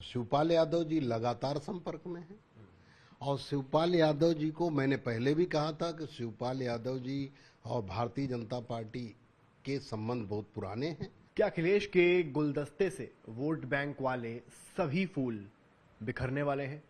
शिवपाल यादव जी लगातार संपर्क में हैं और शिवपाल यादव जी को मैंने पहले भी कहा था कि शिवपाल यादव जी और भारतीय जनता पार्टी के संबंध बहुत पुराने हैं। क्या अखिलेश के गुलदस्ते से वोट बैंक वाले सभी फूल बिखरने वाले हैं?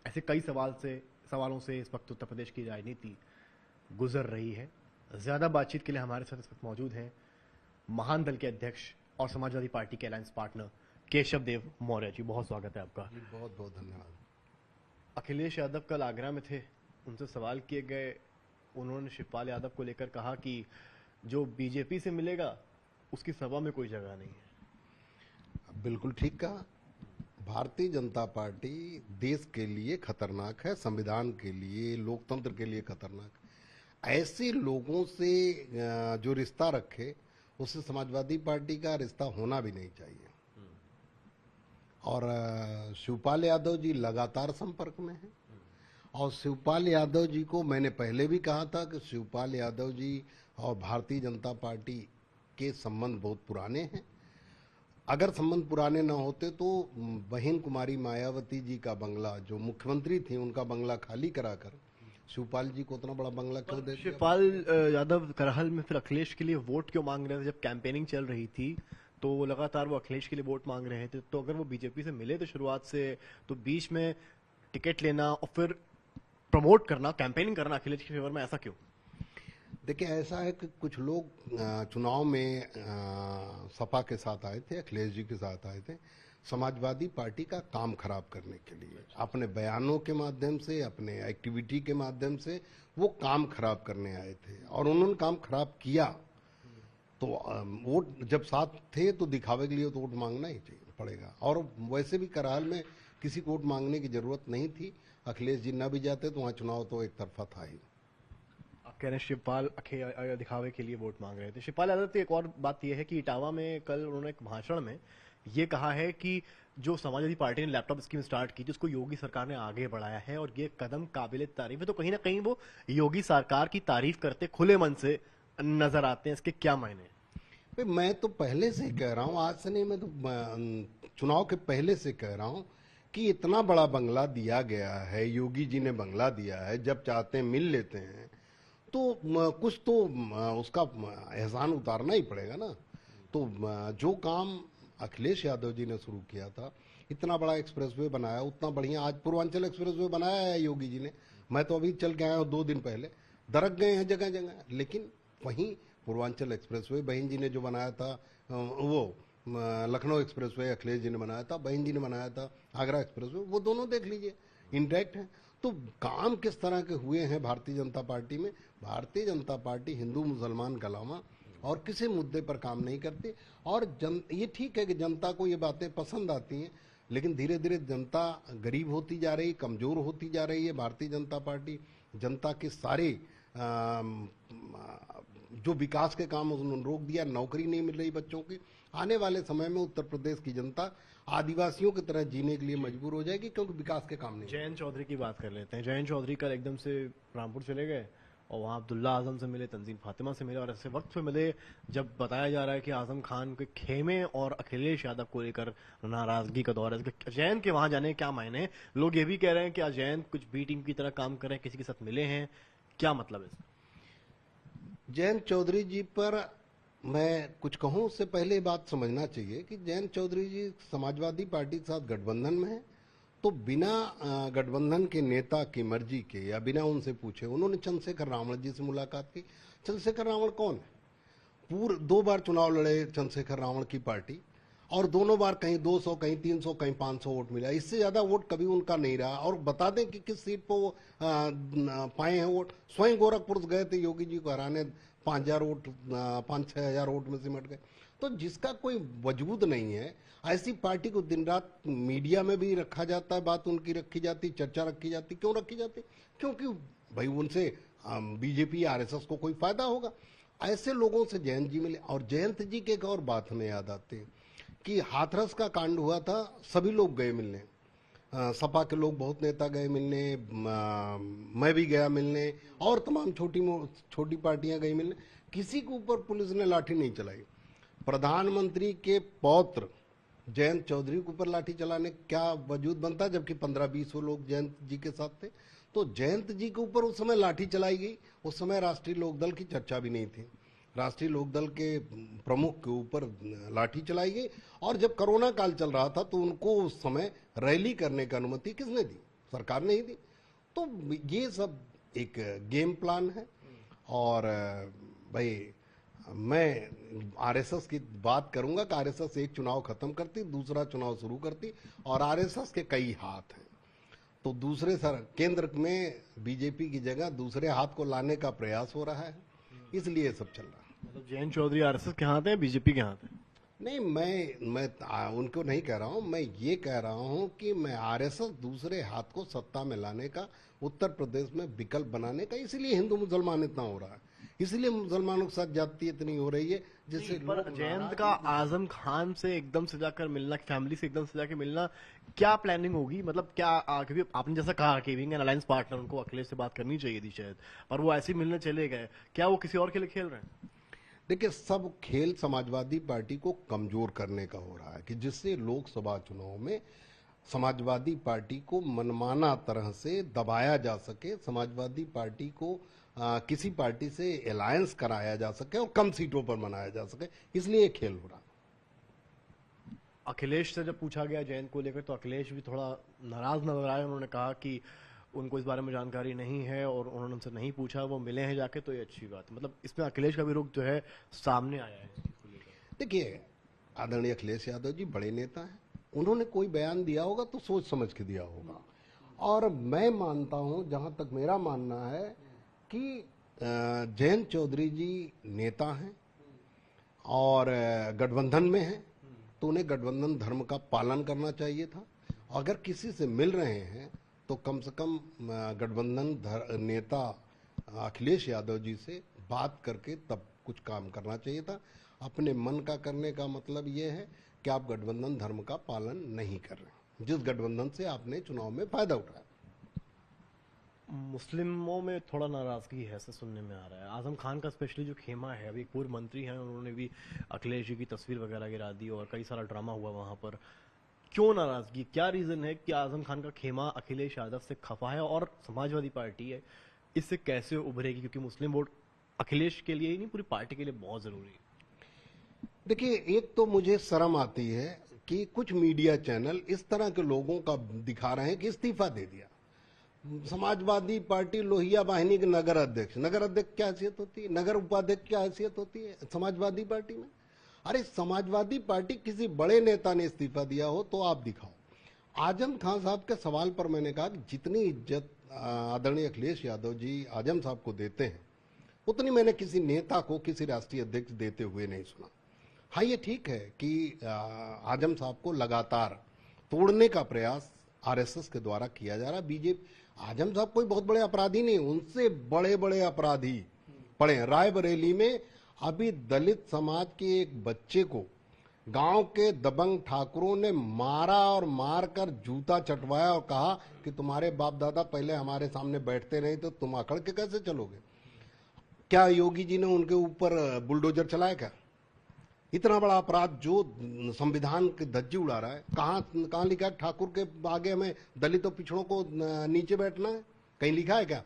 ऐसे कई सवालों से इस वक्त उत्तर प्रदेश की राजनीति गुजर रही है। ज्यादा बातचीत के लिए हमारे साथ इस वक्त मौजूद हैं महान दल के अध्यक्ष और समाजवादी पार्टी के अलायंस पार्टनर केशव देव मौर्य जी। बहुत स्वागत है आपका। बहुत बहुत धन्यवाद। अखिलेश यादव कल आगरा में थे, उनसे सवाल किए गए, उन्होंने शिवपाल यादव को लेकर कहा कि जो बीजेपी से मिलेगा उसकी सभा में कोई जगह नहीं है। बिल्कुल ठीक कहा। भारतीय जनता पार्टी देश के लिए खतरनाक है, संविधान के लिए, लोकतंत्र के लिए खतरनाक है। ऐसे लोगों से जो रिश्ता रखे उससे समाजवादी पार्टी का रिश्ता होना भी नहीं चाहिए। और शिवपाल यादव जी लगातार संपर्क में हैं और शिवपाल यादव जी को मैंने पहले भी कहा था कि शिवपाल यादव जी और भारतीय जनता पार्टी के संबंध बहुत पुराने हैं। अगर संबंध पुराने ना होते तो बहन कुमारी मायावती जी का बंगला, जो मुख्यमंत्री थी, उनका बंगला खाली कराकर शिवपाल जी को उतना बड़ा बंगला क्यों दे दिया? शिवपाल यादव करहल में फिर अखिलेश के लिए वोट क्यों मांग रहे थे? जब कैंपेनिंग चल रही थी तो लगातार वो अखिलेश के लिए वोट मांग रहे थे। तो अगर वो बीजेपी से मिले थे शुरुआत से, तो बीच में टिकट लेना और फिर प्रमोट करना, कैंपेनिंग करना अखिलेश के फेवर में, ऐसा क्यों? देखिए, ऐसा है कि कुछ लोग चुनाव में सपा के साथ आए थे, अखिलेश जी के साथ आए थे समाजवादी पार्टी का काम खराब करने के लिए। अपने बयानों के माध्यम से, अपने एक्टिविटी के माध्यम से वो काम खराब करने आए थे और उन्होंने काम खराब किया। तो वोट जब साथ थे तो दिखावे के लिए तो वोट मांगना ही चाहिए पड़ेगा। और वैसे भी करहाल में किसी को वोट मांगने की जरूरत नहीं थी। अखिलेश जी न भी जाते तो वहाँ चुनाव तो एक तरफा था ही। आप कह रहे हैं शिवपाल दिखावे के लिए वोट मांग रहे थे। शिवपाल यादव की एक और बात यह है कि इटावा में कल उन्होंने एक भाषण में ये कहा है कि जो समाजवादी पार्टी ने लैपटॉप स्कीम स्टार्ट की, जिसको योगी सरकार ने आगे बढ़ाया है और ये कदम काबिले तारीफ है, तो कहीं ना कहीं वो योगी सरकार की तारीफ करते खुले मन से नजर आते हैं। इसके क्या मायने हैं? भाई, मैं तो पहले से कह रहा हूँ, आज से नहीं, मैं तो चुनाव के पहले से कह रहा हूँ कि इतना बड़ा बंगला दिया गया है, योगी जी ने बंगला दिया है, जब चाहते हैं मिल लेते हैं, तो कुछ तो उसका एहसान उतारना ही पड़ेगा ना। तो जो काम अखिलेश यादव जी ने शुरू किया था, इतना बड़ा एक्सप्रेसवे बनाया, उतना बढ़िया आज पूर्वांचल एक्सप्रेसवे बनाया है योगी जी ने। मैं तो अभी चल के आया हूँ 2 दिन पहले, दरक गए हैं जगह जगह। लेकिन वहीं पूर्वांचल एक्सप्रेसवे बहन जी ने जो बनाया था, वो लखनऊ एक्सप्रेसवे अखिलेश जी ने बनाया था, बहन जी ने बनाया था आगरा एक्सप्रेसवे, वो दोनों देख लीजिए, इंटैक्ट है। तो काम किस तरह के हुए हैं भारतीय जनता पार्टी में? भारतीय जनता पार्टी हिंदू मुसलमान के अलावा और किसी मुद्दे पर काम नहीं करती। और ये ठीक है कि जनता को ये बातें पसंद आती हैं, लेकिन धीरे धीरे जनता गरीब होती जा रही, कमजोर होती जा रही है। भारतीय जनता पार्टी जनता के सारे जो विकास के काम उन्होंने रोक दिया, नौकरी नहीं मिल रही बच्चों की। आने वाले समय में उत्तर प्रदेश की जनता आदिवासियों की तरह जीने के लिए मजबूर हो जाएगी, क्योंकि विकास के काम नहीं। जयंत चौधरी की बात कर लेते हैं। जयंत चौधरी कल एकदम से रामपुर चले गए और वहाँ अब्दुल्ला आजम से मिले, तंजीम फातिमा से मिले, और ऐसे वक्त पे मिले जब बताया जा रहा है कि आजम खान के खेमे और अखिलेश यादव को लेकर नाराजगी का दौर है। जयंत के वहां जाने के क्या मायने हैं? लोग ये भी कह रहे हैं कि अजयंत कुछ बी टीम की तरह काम कर रहे हैं, किसी के साथ मिले हैं, क्या मतलब है? जयंत चौधरी जी पर मैं कुछ कहूं उससे पहले बात समझना चाहिए कि जयंत चौधरी जी समाजवादी पार्टी के साथ गठबंधन में है, तो बिना गठबंधन के नेता की मर्जी के या बिना उनसे पूछे उन्होंने चंद्रशेखर रावण जी से मुलाकात की। चंद्रशेखर रावण कौन है? 2 बार चुनाव लड़े चंद्रशेखर रावण की पार्टी, और दोनों बार कहीं 200, कहीं 300, कहीं 500 वोट मिला। इससे ज्यादा वोट कभी उनका नहीं रहा। और बता दें कि किस सीट पर वो पाए हैं वोट। स्वयं गोरखपुर गए थे योगी जी को हराने, 5,000 वोट, 5-6 हजार वोट में सिमट गए। तो जिसका कोई वजूद नहीं है, ऐसी पार्टी को दिन रात मीडिया में भी रखा जाता है, बात उनकी रखी जाती, चर्चा रखी जाती। क्यों रखी जाती? क्योंकि भाई उनसे बीजेपी आरएसएस को कोई फायदा होगा। ऐसे लोगों से जयंत जी मिले। और जयंत जी के एक और बात हमें याद आती है कि हाथरस का कांड हुआ था, सभी लोग गए मिलने, सपा के लोग, बहुत नेता गए मिलने, मैं भी गया मिलने, और तमाम छोटी पार्टियां गई मिलने। किसी के ऊपर पुलिस ने लाठी नहीं चलाई। प्रधानमंत्री के पौत्र जयंत चौधरी के ऊपर लाठी चलाने क्या वजूद बनता, जबकि 15-20 वो लोग जयंत जी के साथ थे। तो जयंत जी के ऊपर उस समय लाठी चलाई गई। उस समय राष्ट्रीय लोकदल की चर्चा भी नहीं थी, राष्ट्रीय लोकदल के प्रमुख के ऊपर लाठी चलाई गई। और जब कोरोना काल चल रहा था तो उनको उस समय रैली करने की अनुमति किसने दी? सरकार ने ही दी। तो ये सब एक गेम प्लान है। और भाई मैं आरएसएस की बात करूंगा कि आरएसएस एक चुनाव खत्म करती, दूसरा चुनाव शुरू करती, और आरएसएस के कई हाथ हैं। तो दूसरे सर केंद्र में बीजेपी की जगह दूसरे हाथ को लाने का प्रयास हो रहा है, इसलिए सब चल रहा है। मतलब जयंत चौधरी आरएसएस के हाथ है, बीजेपी के हाथ है? नहीं, मैं उनको नहीं कह रहा हूं, मैं ये कह रहा हूं कि मैं आरएसएस दूसरे हाथ को सत्ता में लाने का, उत्तर प्रदेश में विकल्प बनाने का, इसीलिए हिंदू मुसलमान इतना हो रहा है, इसलिए मुसलमानों के साथ जाति इतनी हो रही है, जिससे पर जयंत का आजम खान से एकदम से जाकर मिलना, फैमिली से एकदम से जाकर मिलना, क्या प्लानिंग होगी? मतलब क्या क्योंकि आपने जैसा कहा कि विंग एंड अलायंस पार्टनर, उनको अखिलेश से बात करनी चाहिए थी शायद, पर वो ऐसे ही मिलने चले गए। क्या वो किसी और के लिए खेल रहे हैं? देखिए, सब खेल समाजवादी पार्टी को कमजोर करने का हो रहा है, कि जिससे लोकसभा चुनाव में समाजवादी पार्टी को मनमाना तरह से दबाया जा सके, समाजवादी पार्टी को किसी पार्टी से अलायंस कराया जा सके और कम सीटों पर मनाया जा सके, इसलिए ये खेल हो रहा है। अखिलेश से जब पूछा गया जयंत को लेकर तो अखिलेश भी थोड़ा नाराज नजर आए। उन्होंने कहा कि उनको इस बारे में जानकारी नहीं है और उन्होंने उनसे नहीं पूछा, वो मिले हैं जाके, तो ये अच्छी बात है। मतलब इसमें अखिलेश का भी रुख जो है सामने आया है। देखिए, आदरणीय अखिलेश यादव जी बड़े नेता हैं, उन्होंने कोई बयान दिया होगा तो सोच समझ के दिया होगा। और मैं मानता हूं, जहां तक मेरा मानना है, कि जयंत चौधरी जी नेता हैं और गठबंधन में हैं, तो उन्हें गठबंधन धर्म का पालन करना चाहिए था। अगर किसी से मिल रहे हैं तो कम से कम गठबंधन नेता अखिलेश यादव जी से बात करके तब कुछ काम करना चाहिए था। अपने मन का करने का मतलब ये है कि आप गठबंधन धर्म का पालन नहीं कर रहे, जिस गठबंधन से आपने चुनाव में फायदा उठाया। मुस्लिमों में थोड़ा नाराजगी है, ऐसा सुनने में आ रहा है। आजम खान का स्पेशली जो खेमा है, अभी पूर्व मंत्री हैं, उन्होंने भी अखिलेश जी की तस्वीर वगैरह गिरा दी और कई सारा ड्रामा हुआ वहां पर। क्यों नाराजगी? क्या रीजन है कि आजम खान का खेमा अखिलेश यादव से खफा है और समाजवादी पार्टी है, इससे कैसे उभरेगी? क्योंकि मुस्लिम वोट अखिलेश के लिए ही नहीं, पूरी पार्टी के लिए बहुत जरूरी है। देखिए, एक तो मुझे शर्म आती है कि कुछ मीडिया चैनल इस तरह के लोगों का दिखा रहे हैं कि इस्तीफा दे दिया। समाजवादी पार्टी लोहिया वाहिनी के नगर अध्यक्ष क्या हैसियत होती है? नगर उपाध्यक्ष क्या हैसियत होती है समाजवादी पार्टी में? अरे, समाजवादी पार्टी किसी बड़े नेता ने इस्तीफा दिया हो तो आप दिखाओ। आजम खान साहब के सवाल पर मैंने कहा कि जितनी इज्जत आदरणीय अखिलेश यादव जी आजम साहब को देते हैं, उतनी मैंने किसी नेता को, किसी राष्ट्रीय अध्यक्ष देते हुए नहीं सुना। हाँ, ये ठीक है कि आजम साहब को लगातार तोड़ने का प्रयास आरएसएस के द्वारा किया जा रहा है। बीजेपी, आजम साहब कोई बहुत बड़े अपराधी नहीं, उनसे बड़े बड़े अपराधी पड़े हैं। रायबरेली में अभी दलित समाज के एक बच्चे को गांव के दबंग ठाकुरों ने मारा और मारकर जूता चटवाया और कहा कि तुम्हारे बाप दादा पहले हमारे सामने बैठते नहीं तो तुम अकड़ के कैसे चलोगे? क्या योगी जी ने उनके ऊपर बुलडोजर चलाया क्या? इतना बड़ा अपराध जो संविधान की धज्जी उड़ा रहा है, कहां लिखा है ठाकुर के आगे हमें दलितों पिछड़ों को नीचे बैठना है? कहीं लिखा है क्या?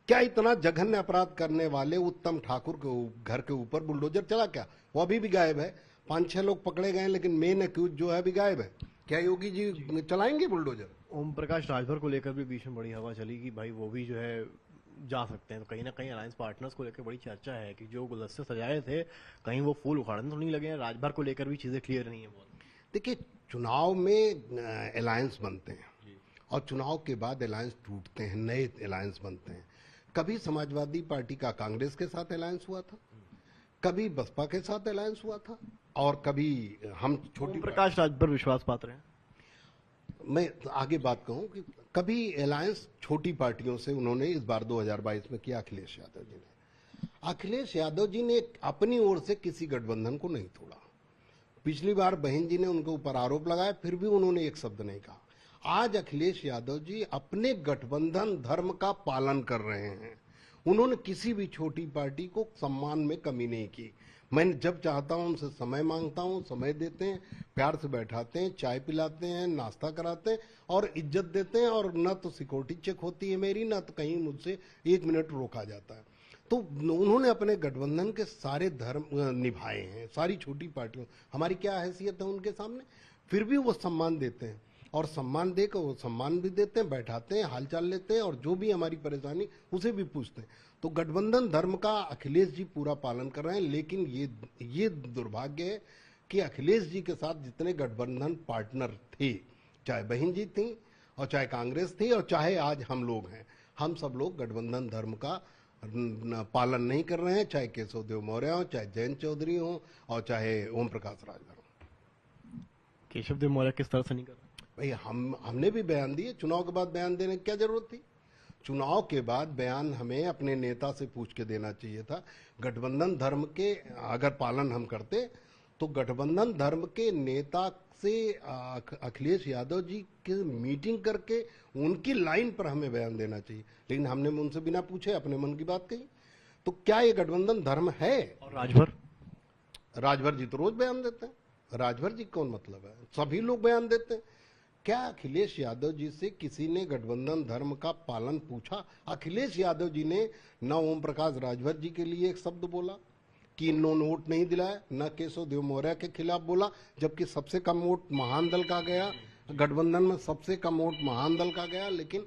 क्या इतना जघन्य अपराध करने वाले उत्तम ठाकुर के घर के ऊपर बुलडोजर चला क्या? वो अभी भी गायब है। 5-6 लोग पकड़े गए, लेकिन मेन एक्यूज जो है अभी गायब है। क्या योगी जी चलाएंगे बुलडोजर? ओम प्रकाश राजभर को लेकर भी बीच में बड़ी हवा चली कि भाई वो भी जो है जा सकते हैं। तो कहीं ना कहीं अलायंस पार्टनर्स को लेकर बड़ी चर्चा है कि जो गुलदस्ते सजाए थे, कहीं वो फूल उखाड़ने तो नहीं लगे हैं। राजभर को लेकर भी चीजें क्लियर नहीं है बहुत। देखिए, चुनाव में अलायंस बनते हैं और चुनाव के बाद अलायंस टूटते हैं, नए अलायंस बनते हैं। कभी समाजवादी पार्टी का कांग्रेस के साथ अलायंस हुआ था, कभी बसपा के साथ अलायंस हुआ था, और कभी हम छोटी प्रकाश राजभर विश्वास पात्र हैं। मैं आगे बात कहूं कि कभी अलायंस छोटी पार्टियों से उन्होंने इस बार 2022 में किया अखिलेश यादव जी ने। अखिलेश यादव जी ने अपनी ओर से किसी गठबंधन को नहीं तोड़ा। पिछली बार बहन जी ने उनके ऊपर आरोप लगाया, फिर भी उन्होंने एक शब्द नहीं कहा। आज अखिलेश यादव जी अपने गठबंधन धर्म का पालन कर रहे हैं। उन्होंने किसी भी छोटी पार्टी को सम्मान में कमी नहीं की। मैं जब चाहता हूं उनसे समय मांगता हूं, समय देते हैं, प्यार से बैठाते हैं, चाय पिलाते हैं, नाश्ता कराते हैं और इज्जत देते हैं, और न तो सिक्योरिटी चेक होती है मेरी, न तो कहीं मुझसे 1 मिनट रोका जाता है। तो उन्होंने अपने गठबंधन के सारे धर्म निभाए हैं, सारी छोटी पार्टियों, हमारी क्या हैसियत है उनके सामने, फिर भी वो सम्मान देते हैं, और सम्मान देकर वो सम्मान भी देते हैं, बैठाते हैं, हालचाल लेते हैं, और जो भी हमारी परेशानी उसे भी पूछते हैं। तो गठबंधन धर्म का अखिलेश जी पूरा पालन कर रहे हैं, लेकिन ये दुर्भाग्य है कि अखिलेश जी के साथ जितने गठबंधन पार्टनर थे, चाहे बहन जी थी और चाहे कांग्रेस थी और चाहे आज हम लोग हैं, हम सब लोग गठबंधन धर्म का पालन नहीं कर रहे हैं, चाहे केशव देव मौर्य हो, चाहे जयंत चौधरी हो, और चाहे ओम प्रकाश राजभर हो। केशव देव मौर्य किस तरह से नहीं कर रहे? भाई हमने भी बयान दिए, चुनाव के बाद बयान देने की क्या जरूरत थी? चुनाव के बाद बयान हमें अपने नेता से पूछ के देना चाहिए था। गठबंधन धर्म के अगर पालन हम करते तो गठबंधन धर्म के नेता से अखिलेश यादव जी की मीटिंग करके उनकी लाइन पर हमें बयान देना चाहिए, लेकिन हमने उनसे बिना पूछे अपने मन की बात कही। तो क्या ये गठबंधन धर्म है? और राजभर जी तो रोज बयान देते हैं। राजभर जी कौन मतलब है? सभी लोग बयान देते हैं। क्या अखिलेश यादव जी से किसी ने गठबंधन धर्म का पालन पूछा? अखिलेश यादव जी ने न ओम प्रकाश राजभर जी के लिए एक शब्द बोला कि इन्होंने वोट नहीं दिलाया, न केशव देव मौर्य के खिलाफ बोला, जबकि सबसे कम वोट महान दल का गया, गठबंधन में सबसे कम वोट महान दल का गया, लेकिन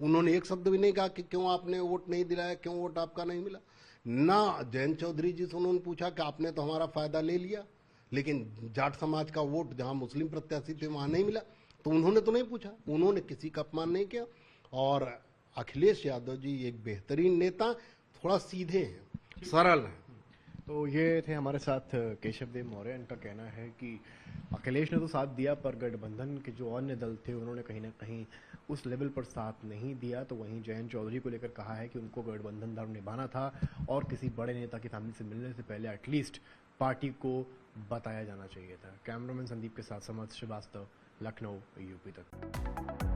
उन्होंने एक शब्द भी नहीं कहा कि क्यों आपने वोट नहीं दिलाया, क्यों वोट आपका नहीं मिला। ना जयंत चौधरी जी से उन्होंने पूछा कि आपने तो हमारा फायदा ले लिया, लेकिन जाट समाज का वोट जहां मुस्लिम प्रत्याशी थे वहां नहीं मिला, तो उन्होंने तो नहीं पूछा, उन्होंने किसी का अपमान नहीं किया। और अखिलेश यादव जी एक बेहतरीन नेता, थोड़ा सीधे हैं, सरल हैं। तो ये थे हमारे साथ केशव देव मौर्य। इनका कहना है कि अखिलेश ने तो साथ दिया, पर गठबंधन के जो अन्य दल थे उन्होंने कहीं ना कहीं उस लेवल पर साथ नहीं दिया। तो वहीं जयंत चौधरी को लेकर कहा है कि उनको गठबंधन धर्म निभाना था और किसी बड़े नेता की फैमिली से मिलने से पहले एटलीस्ट पार्टी को बताया जाना चाहिए था। कैमरामैन संदीप के साथ समर्थ श्रीवास्तव, लखनऊ, यूपी तक।